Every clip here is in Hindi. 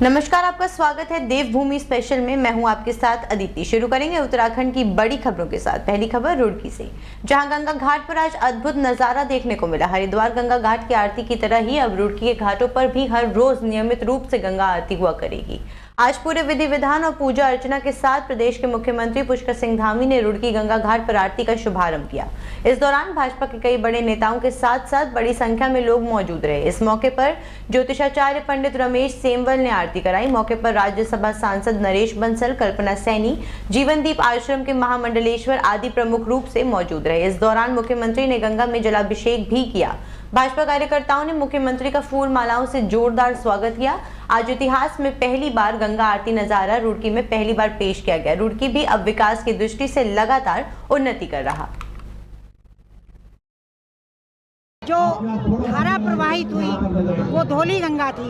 नमस्कार, आपका स्वागत है देवभूमि स्पेशल में। मैं हूं आपके साथ अदिति। शुरू करेंगे उत्तराखंड की बड़ी खबरों के साथ। पहली खबर रुड़की से, जहां गंगा घाट पर आज अद्भुत नजारा देखने को मिला। हरिद्वार गंगा घाट की आरती की तरह ही अब रुड़की के घाटों पर भी हर रोज नियमित रूप से गंगा आरती हुआ करेगी। आज पूरे विधि विधान और पूजा अर्चना के साथ प्रदेश के मुख्यमंत्री पुष्कर सिंह धामी ने रुड़की गंगा घाट पर आरती का शुभारंभ किया। इस दौरान भाजपा के कई बड़े नेताओं के साथ साथ बड़ी संख्या में लोग मौजूद रहे। इस मौके पर ज्योतिषाचार्य पंडित रमेश सेमवल ने आरती कराई। मौके पर राज्यसभा सांसद नरेश बंसल, कल्पना सैनी, जीवनदीप आश्रम के महामंडलेश्वर आदि प्रमुख रूप से मौजूद रहे। इस दौरान मुख्यमंत्री ने गंगा में जलाभिषेक भी किया। भाजपा कार्यकर्ताओं ने मुख्यमंत्री का फूल मालाओं से जोरदार स्वागत किया। आज इतिहास में पहली बार गंगा आरती नजारा रुड़की में पहली बार पेश किया गया। रुड़की भी अब विकास की दृष्टि से लगातार उन्नति कर रहा। जो धारा प्रवाहित हुई वो धौली गंगा थी,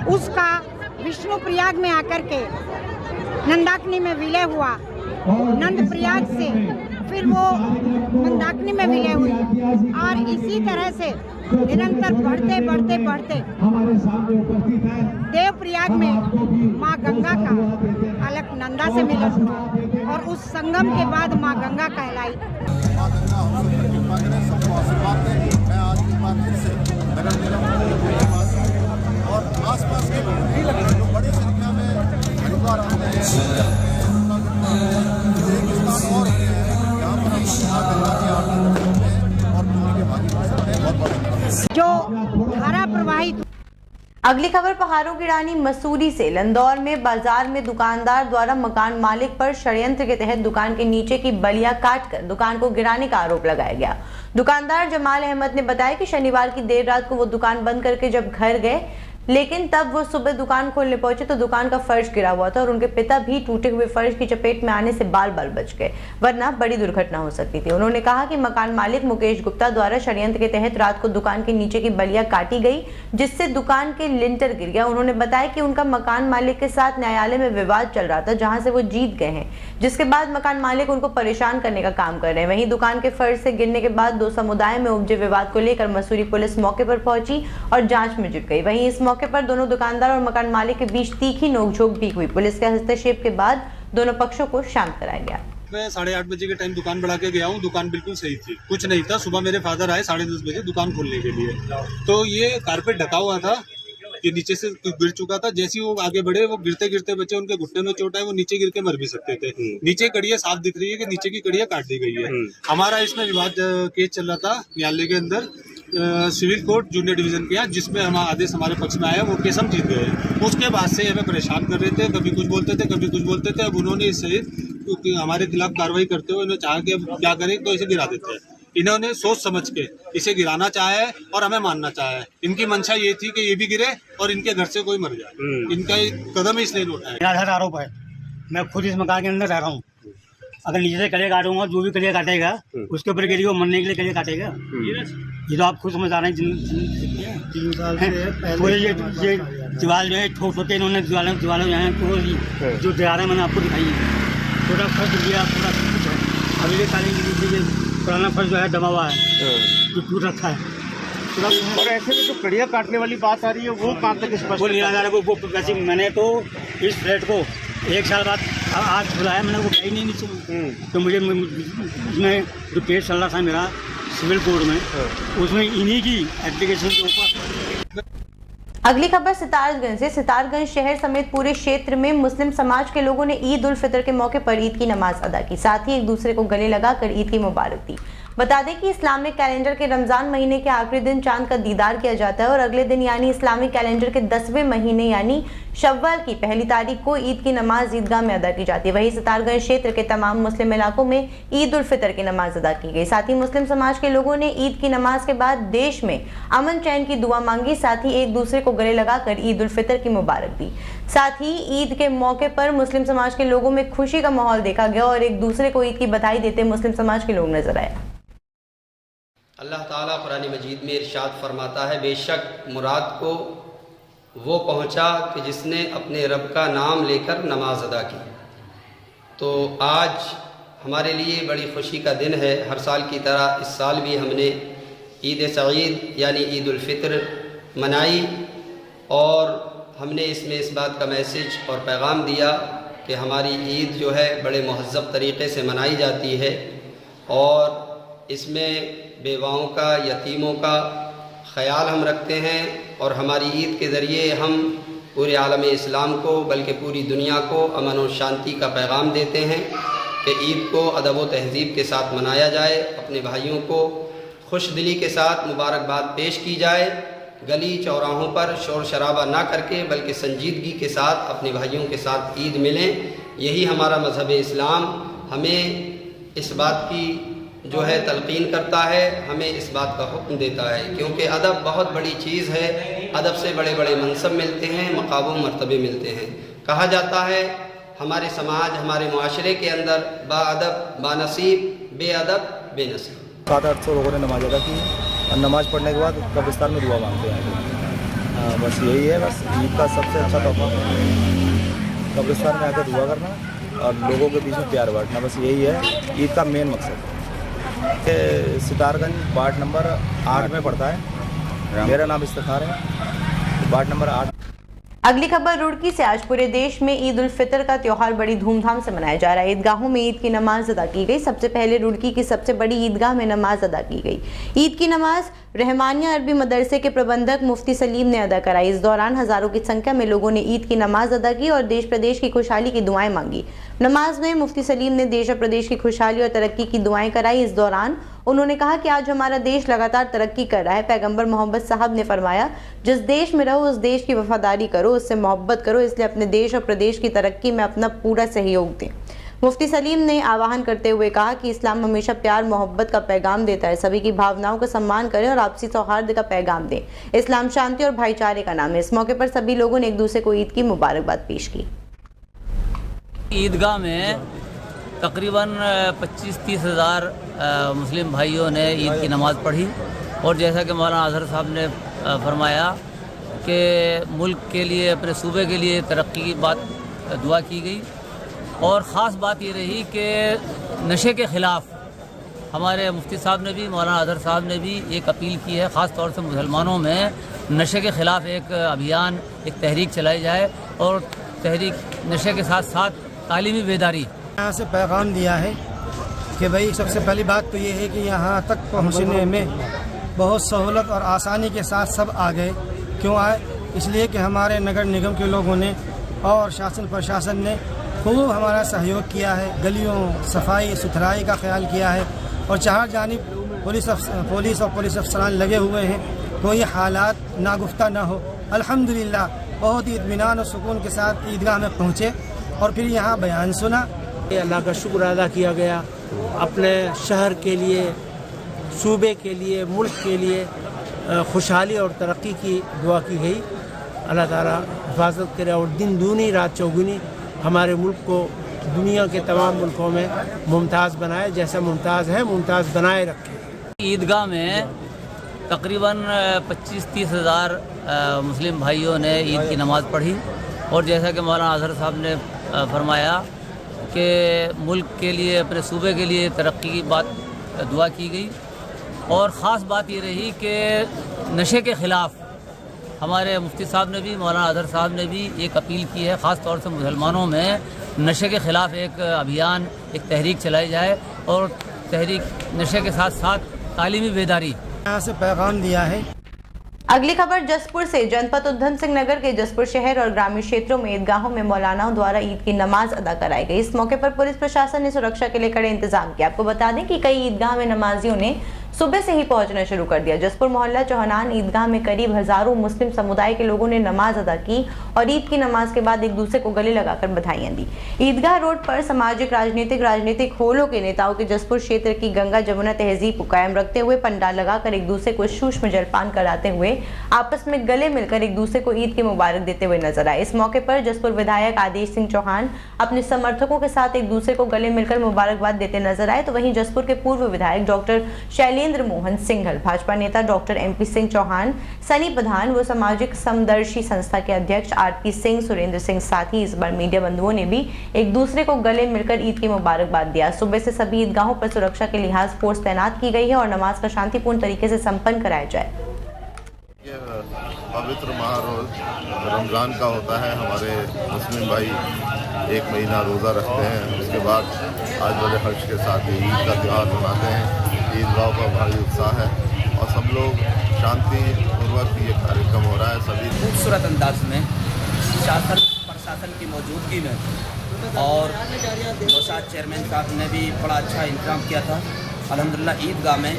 उसका विष्णु प्रयाग में आकर के नंदाकिनी में विलय हुआ। नंद प्रयाग से फिर वो मंदाकिनी में विलय हुई और इसी तरह से निरंतर बढ़ते बढ़ते बढ़ते देव प्रयाग में माँ गंगा का अलकनंदा से मिलन हुआ और उस संगम के बाद माँ गंगा कहलाई। और आसपास के जो बड़ी संख्या में हरिद्वार आते हैं, और यहाँ पर जो धारा प्रवाहित। अगली खबर पहाड़ों की रानी मसूरी से। लंदौर में बाजार में दुकानदार द्वारा मकान मालिक पर षड्यंत्र के तहत दुकान के नीचे की बलिया काटकर दुकान को गिराने का आरोप लगाया गया। दुकानदार जमाल अहमद ने बताया कि शनिवार की देर रात को वो दुकान बंद करके जब घर गए, लेकिन तब वो सुबह दुकान खोलने पहुंचे तो दुकान का फर्श गिरा हुआ था और उनके पिता भी टूटे हुए फर्श की चपेट में आने से बाल बाल बच गए, वरना बड़ी दुर्घटना हो सकती थी। उन्होंने कहा कि मकान मालिक मुकेश गुप्ता द्वारा षड्यंत्र के तहत रात को दुकान के नीचे की बलिया काटी गई, जिससे दुकान के लिंटर गिर गया। उन्होंने बताया कि उनका मकान मालिक के साथ न्यायालय में विवाद चल रहा था, जहाँ से वो जीत गए हैं, जिसके बाद मकान मालिक उनको परेशान करने का काम कर रहे हैं। वहीं दुकान के फर्श से गिरने के बाद दो समुदाय में उपजे विवाद को लेकर मसूरी पुलिस मौके पर पहुंची और जांच में जुट गई। वहीं इस मौके पर दोनों दुकानदार और मकान मालिक के बीच तीखी नोकझोंक भी हुई। पुलिस के हस्तक्षेप के बाद दोनों पक्षों को शांत कराया गया। मैं 8:30 बजे के टाइम दुकान बढ़ा के गया हूँ। दुकान बिल्कुल सही थी, कुछ नहीं था। सुबह मेरे फादर आए 10:30 बजे दुकान खोलने के लिए, तो ये कारपेट ढका हुआ था, ये नीचे से गिर चुका था। जैसे ही वो आगे बढ़े, वो गिरते गिरते बचे, उनके घुटने में चोट है, वो नीचे गिर के मर भी सकते थे। नीचे कड़ियाँ साफ दिख रही है कि नीचे की कड़ियाँ काट दी गई है। हमारा इसमें विवाद केस चल रहा था न्यायालय के अंदर, सिविल कोर्ट जूनियर डिवीजन के यहाँ, जिसमें हम आदेश हमारे पक्ष में आया, वो केस हम जीत गए। उसके बाद से हमें परेशान कर रहे थे, कभी कुछ बोलते थे, कभी कुछ बोलते थे। अब उन्होंने इससे हमारे खिलाफ कार्रवाई करते हुए इन्हें चाहा कि अब क्या करें, तो इसे गिरा देते हैं। इन्होंने सोच समझ के इसे गिराना चाहा है और हमें मानना चाहा है। इनकी मंशा ये थी कि ये भी गिरे और इनके घर से कोई मर जाए। इनका कदम इसलिए उठाया। आरोप है, मैं खुद इस मकान के अंदर रह रहा हूँ। अगर नीचे से कड़िया काटूंगा, जो भी कड़िया काटेगा उसके ऊपर गिरी, वो मरने के लिए कड़िया काटेगा। ये तो आप खुद समझ आ रहे हैं। 3 साल से पूरे ये दीवार जो है ठोक ठोक के इन्होंने दीवारें जो है जो दीवारें मैंने आपको दिखाई है, पूरा फर्श दिया, पूरा कुछ है। अभी ये काली पुराना फर्श जो है दबा हुआ है, जो टूट रखा है। और ऐसे में जो कड़िया काटने वाली बात आ रही है, वो कहाँ तक स्पष्ट? वो नहीं आ रहा है। वो वैसे मैंने तो इस फ्लैट को 1 साल बाद आज बुलाया, मैंने वो गई नहीं नीचे। तो मुझे उसमें जो केस चल रहा था मेरा सिविल कोर्ट में, उसमें इन्हीं की एप्लीकेशन के ऊपर। अगली खबर सितारगंज से। सितारगंज शहर समेत पूरे क्षेत्र में मुस्लिम समाज के लोगों ने ईद उल फितर के मौके पर ईद की नमाज अदा की, साथ ही एक दूसरे को गले लगाकर ईद की मुबारक दी। बता दें कि इस्लामिक कैलेंडर के रमजान महीने के आखिरी दिन चांद का दीदार किया जाता है और अगले दिन यानी इस्लामिक कैलेंडर के 10वें महीने यानी शव्वाल की पहली तारीख को ईद की नमाज ईदगाह में अदा की जाती है। वहीं सितारगंज क्षेत्र के तमाम मुस्लिम इलाकों में ईद उल फितर की नमाज अदा की गई। साथ ही मुस्लिम समाज के लोगों ने ईद की नमाज के बाद देश में अमन चैन की दुआ मांगी, साथ ही एक दूसरे को गले लगाकर ईद उल फितर की मुबारक दी। साथ ही ईद के मौके पर मुस्लिम समाज के लोगों में खुशी का माहौल देखा गया और एक दूसरे को ईद की बधाई देते मुस्लिम समाज के लोग नजर आए। अल्लाह ताला कुरान मजीद में इरशाद फरमाता है, बेशक मुराद को वो पहुँचा कि जिसने अपने रब का नाम लेकर नमाज अदा की। तो आज हमारे लिए बड़ी खुशी का दिन है। हर साल की तरह इस साल भी हमने ईद सईद यानी ईद उल फितर मनाई और हमने इसमें इस बात का मैसेज और पैगाम दिया कि हमारी ईद जो है बड़े महज़्ज़ब तरीक़े से मनाई जाती है और इसमें बेवाओं का, यतीमों का ख़याल हम रखते हैं और हमारी ईद के ज़रिए हम पूरे आलम इस्लाम को बल्कि पूरी दुनिया को अमन और शांति का पैगाम देते हैं कि ईद को अदब व तहज़ीब के साथ मनाया जाए, अपने भाइयों को खुश दिली के साथ मुबारकबाद पेश की जाए, गली चौराहों पर शोर शराबा ना करके बल्कि संजीदगी के साथ अपने भाइयों के साथ ईद मिलें। यही हमारा मज़हब इस्लाम हमें इस बात की जो है तलक़ीन करता है, हमें इस बात का हुक्म देता है, क्योंकि अदब बहुत बड़ी चीज़ है। अदब से बड़े बड़े मनसब मिलते हैं, मकाम व मर्तबे मिलते हैं। कहा जाता है हमारे समाज, हमारे मुआशरे के अंदर बाअदब बानसीब, बेअदब बेनसीब। 700-800 लोगों ने नमाज अदा की और नमाज पढ़ने के बाद कब्रिस्तान में दुआ मांगते हैं। बस यही है, बस ईद का सबसे अच्छा तोहफा कब्रिस्तान में आकर दुआ करना और लोगों के बीच में प्यार बांटना, बस यही है ईद का मेन मकसद। सितारगंज वार्ड नंबर 8 में पड़ता है। मेरा नाम इफ्तिखार है, वार्ड नंबर 8। अगली खबर रुड़की से। आज पूरे देश में ईद उल फितर का त्योहार बड़ी धूमधाम से मनाया जा रहा है। ईदगाहों में ईद की नमाज अदा की गई। सबसे पहले रुड़की की सबसे बड़ी ईदगाह में नमाज अदा की गई। ईद की नमाज रहमानिया अरबी मदरसे के प्रबंधक मुफ्ती सलीम ने अदा कराई। इस दौरान हजारों की संख्या में लोगों ने ईद की नमाज अदा की और देश प्रदेश की खुशहाली की दुआएं मांगी। नमाज में मुफ्ती सलीम ने देश और प्रदेश की खुशहाली और तरक्की की दुआएं कराई। इस दौरान उन्होंने कहा कि आज हमारा देश लगातार तरक्की कर रहा है। पैगंबर मोहम्मद साहब ने फरमाया, जिस देश में रहो उस देश की वफादारी करो, उससे मोहब्बत करो, इसलिए अपने देश और प्रदेश की तरक्की में अपना पूरा सहयोग दें। मुफ्ती सलीम ने आह्वान करते हुए कहा कि इस्लाम हमेशा प्यार मोहब्बत का पैगाम देता है। सभी की भावनाओं का सम्मान करें और आपसी सौहार्द का पैगाम दें। इस्लाम शांति और भाईचारे का नाम है। इस मौके पर सभी लोगों ने एक दूसरे को ईद की मुबारकबाद पेश की। ईदगाह में तकरीबन 25-30 हज़ार मुस्लिम भाइयों ने ईद की नमाज़ पढ़ी और जैसा कि मौलाना अजहर साहब ने फरमाया कि मुल्क के लिए, अपने सूबे के लिए तरक्की की बात दुआ की गई और ख़ास बात ये रही कि नशे के ख़िलाफ़ हमारे मुफ्ती साहब ने भी, मौलाना अजहर साहब ने भी एक अपील की है, ख़ास तौर से मुसलमानों में नशे के ख़िलाफ़ एक अभियान, एक तहरीक चलाई जाए और तहरीक नशे के साथ साथ तालीमी बेदारी। यहाँ से पैगाम दिया है कि भाई सबसे पहली बात तो ये है कि यहाँ तक पहुँचने में बहुत सहूलत और आसानी के साथ सब आ गए। क्यों आए? इसलिए कि हमारे नगर निगम के लोगों ने और शासन प्रशासन ने खूब हमारा सहयोग किया है। गलियों सफाई सुथराई का ख्याल किया है और चार जानिब पुलिस और पुलिस अफसरान लगे हुए हैं। कोई हालात नागुफ्ता ना हो। अल्हम्दुलिल्लाह बहुत ही इत्मीनान और सुकून के साथ ईदगाह में पहुँचे और फिर यहाँ बयान सुना। अल्लाह का शुक्र अदा किया गया। अपने शहर के लिए, सूबे के लिए, मुल्क के लिए खुशहाली और तरक्की की दुआ की गई। अल्लाह ताला हिफाजत करे और दिन दूनी रात चौगुनी हमारे मुल्क को दुनिया के तमाम मुल्कों में मुमताज़ बनाए। जैसा मुमताज़ है मुमताज़ बनाए रखे। ईदगाह में तकरीबन 25-30 हज़ार मुस्लिम भाइयों ने ईद की नमाज़ पढ़ी और जैसा कि मौलाना अजहर साहब ने फरमाया कि मुल्क के लिए, अपने सूबे के लिए तरक्की की बात दुआ की गई और ख़ास बात ये रही कि नशे के ख़िलाफ़ हमारे मुफ्ती साहब ने भी, मौलाना अजहर साहब ने भी एक अपील की है, ख़ास तौर से मुसलमानों में नशे के ख़िलाफ़ एक अभियान, एक तहरीक चलाई जाए और तहरीक नशे के साथ साथ तालीमी बेदारी। यहाँ से पैगाम दिया है। अगली खबर जसपुर से। जनपद उधम सिंह नगर के जसपुर शहर और ग्रामीण क्षेत्रों में ईदगाहों में मौलानाओं द्वारा ईद की नमाज अदा कराई गई। इस मौके पर पुलिस प्रशासन ने सुरक्षा के लिए कड़े इंतजाम किए। आपको बता दें कि कई ईदगाह में नमाजियों ने सुबह से ही पहुंचना शुरू कर दिया। जसपुर मोहल्ला चौहानान ईदगाह में करीब हजारों मुस्लिम समुदाय के लोगों ने नमाज अदा की और ईद की नमाज के बाद एक दूसरे को गले लगाकर बधाइयां दी। ईदगाह रोड पर सामाजिक राजनीतिक होलों के नेताओं के जसपुर क्षेत्र की गंगा जमुना तहजीब को कायम रखते हुए पंडाल लगाकर एक दूसरे को सूक्ष्म जलपान कराते हुए आपस में गले मिलकर एक दूसरे को ईद की मुबारक देते हुए नजर आए। इस मौके पर जसपुर विधायक आदेश सिंह चौहान अपने समर्थकों के साथ एक दूसरे को गले मिलकर मुबारकबाद देते नजर आए। तो वहीं जसपुर के पूर्व विधायक डॉक्टर शैलेंद्र मोहन सिंघल, भाजपा नेता डॉक्टर MP सिंह चौहान, सनी प्रधान व सामाजिक समदर्शी संस्था के अध्यक्ष RP सिंह, सुरेंद्र सिंह, साथ ही इस बार मीडिया बंधुओं ने भी एक दूसरे को गले मिलकर ईद की मुबारकबाद दिया। सुबह से सभी ईदगाहों पर सुरक्षा के लिहाज फोर्स तैनात की गई है और नमाज का शांतिपूर्ण तरीके से संपन्न कराया जाए। पवित्र महारोज रमज़ान का होता है। हमारे मुस्लिम भाई 1 महीना रोज़ा रखते हैं, उसके बाद आज बड़े हर्ष के साथ ईद का त्यौहार मनाते हैं। ईदगाह का भारी उत्साह है और सब लोग शांतिपूर्वक ये कार्यक्रम हो रहा है। सभी खूबसूरत अंदाज में शासन प्रशासन की मौजूदगी में और नौशाद चेयरमैन साहब ने भी बड़ा अच्छा इंतजाम किया था। अल्हम्दुलिल्लाह ईदगाह में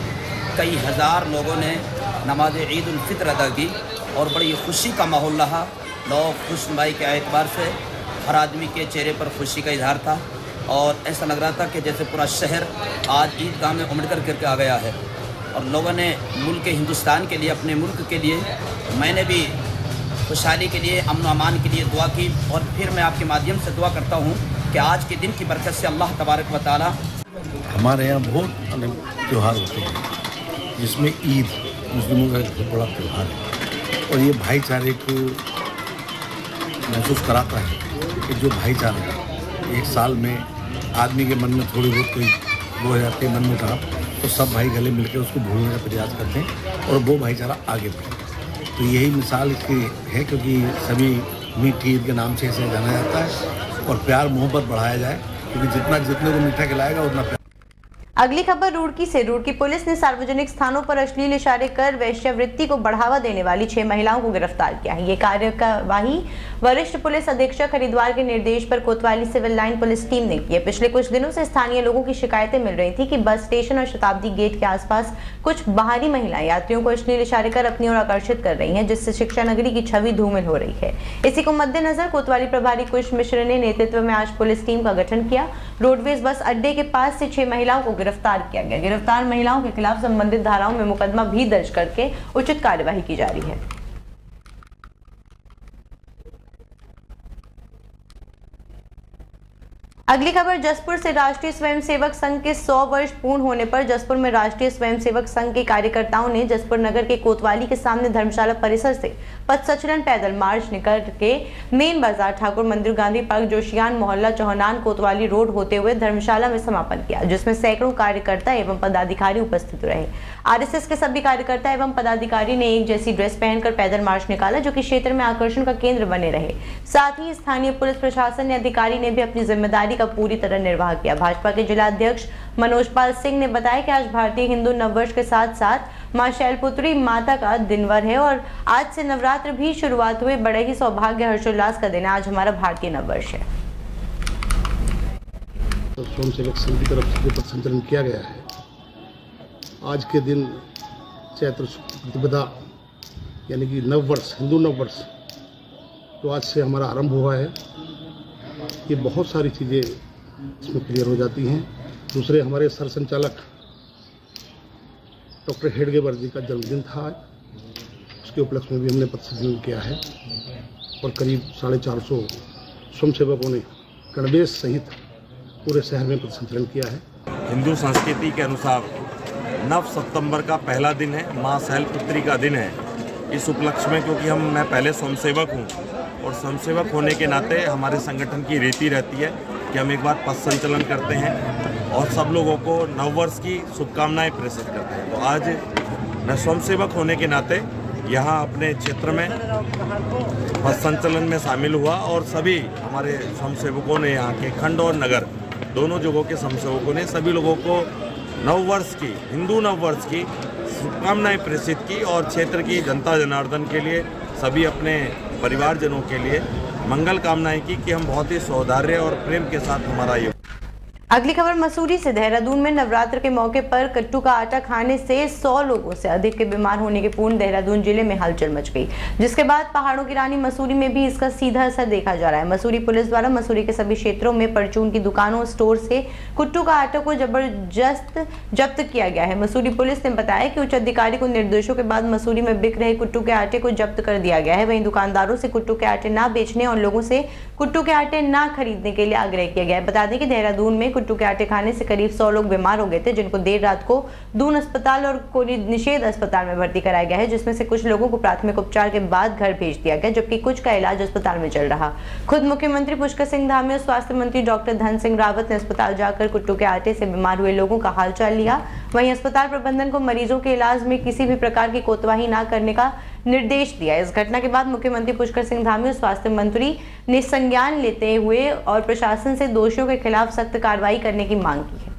कई हज़ार लोगों ने नमाज ईद उल फित्र अदा की और बड़ी खुशी का माहौल रहा। लोग खुशनुमाई के एतबार से हर आदमी के चेहरे पर खुशी का इजहार था और ऐसा लग रहा था कि जैसे पूरा शहर आज ईदगाह में उमड़ कर आ गया है। और लोगों ने मुल्क हिंदुस्तान के लिए, अपने मुल्क के लिए, मैंने भी खुशहाली के लिए, अमन अमान के लिए दुआ की। और फिर मैं आपके माध्यम से दुआ करता हूँ कि आज के दिन की बरकत से अल्लाह तबारक व तआला। हमारे यहाँ बहुत अनेक त्यौहार होते हैं, जिसमें ईद मुस्लिमों का एक बहुत बड़ा त्यौहार है और ये भाईचारे को महसूस कराता है कि जो भाईचारा है, एक साल में आदमी के मन में थोड़ी बहुत कोई वो हो जाती है मन में खराब, तो सब भाई गले मिलकर उसको भूलने का प्रयास करते हैं और वो भाईचारा आगे बढ़े। तो यही मिसाल इसकी है, क्योंकि सभी मीठी ईद के नाम से इसे जाना जाता है और प्यार मोहब्बत बढ़ाया जाए, क्योंकि जितने को मीठा खिलाएगा उतना प्यार। अगली खबर रुड़की से। रुड़की पुलिस ने सार्वजनिक स्थानों पर अश्लील इशारे कर वेश्यावृत्ति को बढ़ावा देने वाली 6 महिलाओं को गिरफ्तार किया है। ये कार्यवाही वरिष्ठ पुलिस अधीक्षक हरिद्वार के निर्देश पर कोतवाली सिविल लाइन पुलिस टीम ने की है। पिछले कुछ दिनों से स्थानीय लोगों की शिकायतें मिल रही थी कि बस स्टेशन और शताब्दी गेट के आसपास कुछ बाहरी महिलाएं यात्रियों को अश्लील इशारे कर अपनी ओर आकर्षित कर रही हैं, जिससे शिक्षा नगरी की छवि धूमिल हो रही है। इसी को मद्देनजर कोतवाली प्रभारी कुश मिश्र ने नेतृत्व में आज पुलिस टीम का गठन किया। रोडवेज बस अड्डे के पास से 6 महिलाओं को गिरफ्तार किया गया। गिरफ्तार महिलाओं के खिलाफ संबंधित धाराओं में मुकदमा भी दर्ज करके उचित कार्यवाही की जा रही है। अगली खबर जसपुर से। राष्ट्रीय स्वयंसेवक संघ के 100 वर्ष पूर्ण होने पर जसपुर में राष्ट्रीय स्वयंसेवक संघ के कार्यकर्ताओं ने जसपुर नगर के कोतवाली के सामने धर्मशाला परिसर से पथ संचलन पैदल मार्च निकल के मेन बाजार, ठाकुर मंदिर, गांधी पार्क, जोशियान मोहल्ला, चौहानान, कोतवाली रोड होते हुए धर्मशाला में समापन किया, जिसमें सैकड़ों कार्यकर्ता एवं पदाधिकारी उपस्थित रहे। आरएसएस के सभी कार्यकर्ता एवं पदाधिकारी ने एक जैसी ड्रेस पहनकर पैदल मार्च निकाला, जो कि क्षेत्र में आकर्षण का केंद्र बने रहे। साथ ही स्थानीय पुलिस प्रशासन ने अधिकारी ने भी अपनी जिम्मेदारी का पूरी तरह निर्वाह किया। भाजपा के जिला अध्यक्ष मनोज पाल सिंह ने बताया कि आज भारतीय हिंदू नववर्ष के साथ साथ मां शैलपुत्री माता का दिनवर है और आज से नवरात्र भी शुरुआत हुए। बड़े ही सौभाग्य हर्षोल्लास का दिन है। आज हमारा भारतीय नववर्ष है। तो स्वयंसेवक संघ की तरफ से पथ संचलन किया गया है। आज के दिन चैत्र प्रतिपदा यानी कि नववर्ष, हिंदू नववर्ष, तो आज से हमारा आरंभ हुआ है। ये बहुत सारी चीज़ें इसमें क्लियर हो जाती हैं। दूसरे हमारे सरसंचालक डॉक्टर हेडगेवर जी का जन्मदिन था आज, उसके उपलक्ष्य में भी हमने पथ संचलन किया है और करीब 450 स्वयंसेवकों ने गणवेश सहित पूरे शहर में पथ संचलन किया है। हिंदू संस्कृति के अनुसार 9 सितंबर का पहला दिन है, माँ शैलपुत्री का दिन है। इस उपलक्ष्य में क्योंकि मैं पहले स्वयंसेवक हूँ और स्वयंसेवक होने के नाते हमारे संगठन की रीति रहती है कि हम एक बार पथ संचलन करते हैं और सब लोगों को नववर्ष की शुभकामनाएं प्रेषित करते हैं। तो आज मैं स्वयंसेवक होने के नाते यहाँ अपने क्षेत्र में पथ संचलन में शामिल हुआ और सभी हमारे स्वयंसेवकों ने, यहाँ के खंड और नगर दोनों जगहों के स्वयंसेवकों ने सभी लोगों को नववर्ष की, हिंदू नववर्ष की शुभकामनाएं प्रेषित की और क्षेत्र की जनता जनार्दन के लिए, सभी अपने परिवारजनों के लिए मंगल कामनाएं की कि हम बहुत ही सौहार्द और प्रेम के साथ हमारा ये। अगली खबर मसूरी से। देहरादून में नवरात्र के मौके पर कट्टू का आटा खाने से 100 लोगों से अधिक के बीमार होने के पूर्ण देहरादून जिले में हलचल मच गई, जिसके बाद पहाड़ों की रानी मसूरी में भी इसका सीधा असर देखा जा रहा है। मसूरी पुलिस द्वारा मसूरी के सभी क्षेत्रों में परचून की दुकानों, स्टोर से कुट्टू का आटा को जबरदस्त जब्त किया गया है। मसूरी पुलिस ने बताया कि उच्च अधिकारी को निर्देशों के बाद मसूरी में बिक रहे कुट्टू के आटे को जब्त कर दिया गया है। वहीं दुकानदारों से कुट्टू के आटे न बेचने और लोगों से कुट्टू के आटे न खरीदने के लिए आग्रह किया गया है। बता दें कि देहरादून में कुट्टू के आटे खाने से करीब 100 लोग बीमार हो गए थे, जिनको देर रात को दून अस्पताल और कोरी निषेध अस्पताल में भर्ती कराया गया है, जिसमें से कुछ लोगों को प्राथमिक उपचार के बाद घर भेज दिया गया, जबकि कुछ का इलाज अस्पताल में चल रहा। खुद मुख्यमंत्री पुष्कर सिंह धामी और स्वास्थ्य मंत्री डॉक्टर धन सिंह रावत ने अस्पताल जाकर कुट्टू के आटे से बीमार हुए लोगों का हालचाल लिया। वहीं अस्पताल प्रबंधन को मरीजों के इलाज में किसी भी प्रकार की कोताही न करने का निर्देश दिया। इस घटना के बाद मुख्यमंत्री पुष्कर सिंह धामी और स्वास्थ्य मंत्री ने संज्ञान लेते हुए और प्रशासन से दोषियों के खिलाफ सख्त कार्रवाई करने की मांग की है।